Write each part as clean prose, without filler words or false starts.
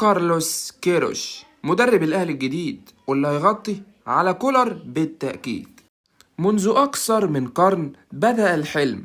كارلوس كيروش مدرب الأهلي الجديد، واللي هيغطي على كولر بالتأكيد. منذ أكثر من قرن بدأ الحلم،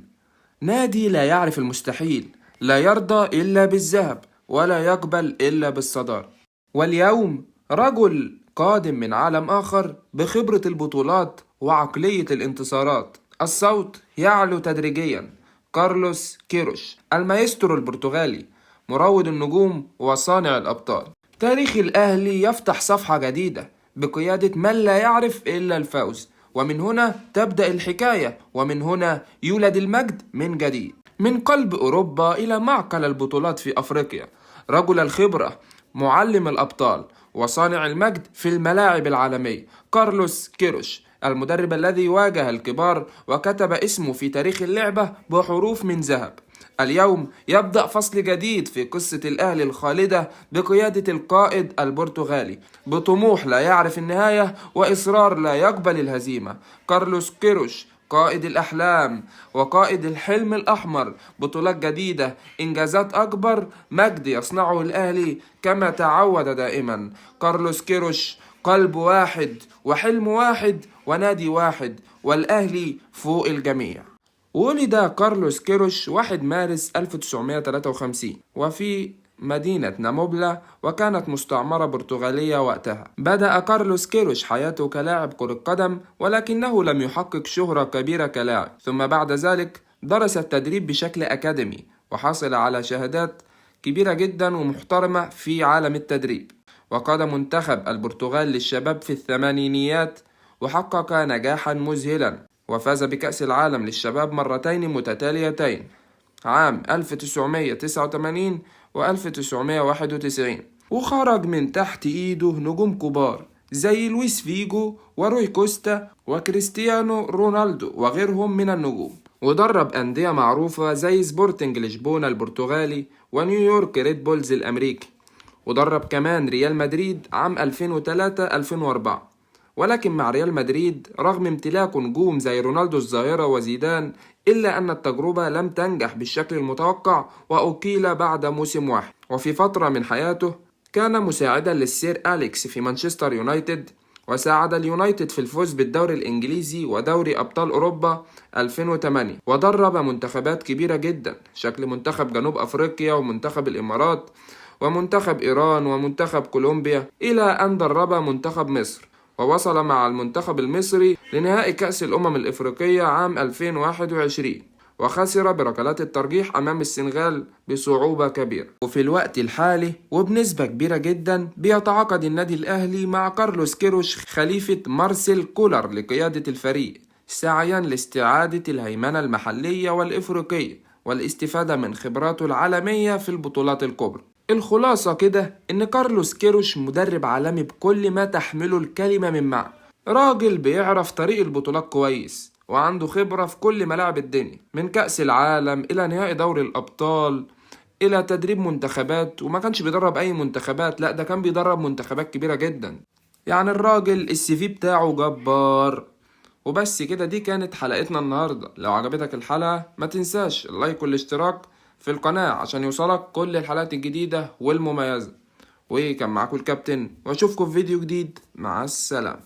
نادي لا يعرف المستحيل، لا يرضى إلا بالذهب ولا يقبل إلا بالصدارة. واليوم رجل قادم من عالم آخر بخبرة البطولات وعقلية الانتصارات. الصوت يعلو تدريجيا. كارلوس كيروش المايسترو البرتغالي، مروض النجوم وصانع الأبطال. تاريخ الأهلي يفتح صفحة جديدة بقيادة من لا يعرف إلا الفوز، ومن هنا تبدأ الحكاية، ومن هنا يولد المجد من جديد. من قلب أوروبا إلى معقل البطولات في أفريقيا، رجل الخبرة، معلم الأبطال، وصانع المجد في الملاعب العالمية. كارلوس كيروش المدرب الذي واجه الكبار وكتب اسمه في تاريخ اللعبة بحروف من ذهب. اليوم يبدأ فصل جديد في قصة الأهلي الخالدة بقيادة القائد البرتغالي، بطموح لا يعرف النهاية وإصرار لا يقبل الهزيمة. كارلوس كيروش قائد الأحلام وقائد الحلم الأحمر، بطولات جديدة، إنجازات أكبر، مجد يصنعه الأهلي كما تعود دائما. كارلوس كيروش قلب واحد وحلم واحد ونادي واحد، والأهلي فوق الجميع. ولد كارلوس كيروش 1 مارس 1953 وفي مدينة ناموبلا، وكانت مستعمرة برتغالية وقتها. بدأ كارلوس كيروش حياته كلاعب كرة قدم، ولكنه لم يحقق شهرة كبيرة كلاعب، ثم بعد ذلك درس التدريب بشكل أكاديمي وحصل على شهادات كبيرة جدا ومحترمة في عالم التدريب. وقاد منتخب البرتغال للشباب في الثمانينيات وحقق نجاحا مذهلا، وفاز بكأس العالم للشباب مرتين متتاليتين، عام 1989 و 1991. وخرج من تحت ايده نجوم كبار زي لويس فيجو وروي كوستا وكريستيانو رونالدو وغيرهم من النجوم. ودرب أندية معروفة زي سبورتنج لشبونة البرتغالي ونيويورك ريد بولز الأمريكي. ودرب كمان ريال مدريد عام 2003-2004. ولكن مع ريال مدريد رغم امتلاكه نجوم زي رونالدو الظاهرة وزيدان، إلا أن التجربة لم تنجح بالشكل المتوقع وأقيل بعد موسم واحد. وفي فترة من حياته كان مساعدا للسير أليكس في مانشستر يونايتد، وساعد اليونايتد في الفوز بالدوري الإنجليزي ودوري أبطال أوروبا 2008. ودرب منتخبات كبيرة جدا، شكل منتخب جنوب أفريقيا ومنتخب الإمارات ومنتخب إيران ومنتخب كولومبيا، إلى أن درب منتخب مصر، ووصل مع المنتخب المصري لنهائي كأس الأمم الإفريقية عام 2021، وخسر بركلات الترجيح أمام السنغال بصعوبة كبيرة. وفي الوقت الحالي وبنسبة كبيرة جدا بيتعاقد النادي الأهلي مع كارلوس كيروش خليفة مارسيل كولر لقيادة الفريق، سعيا لاستعادة الهيمنة المحلية والإفريقية والاستفادة من خبراته العالمية في البطولات الكبرى. الخلاصة كده إن كارلوس كيروش مدرب عالمي بكل ما تحمله الكلمة من معنى. راجل بيعرف طريق البطولات كويس، وعنده خبرة في كل ملاعب الدنيا، من كأس العالم إلى نهائي دوري الأبطال إلى تدريب منتخبات. وما كانش بيدرب أي منتخبات، لأ ده كان بيدرب منتخبات كبيرة جدا. يعني الراجل السي في بتاعه جبار. وبس كده، دي كانت حلقتنا النهاردة. لو عجبتك الحلقة ما تنساش اللايك والاشتراك في القناة عشان يوصلك كل الحلقات الجديدة والمميزة. وكان معاكم الكابتن، واشوفكم في فيديو جديد. مع السلامة.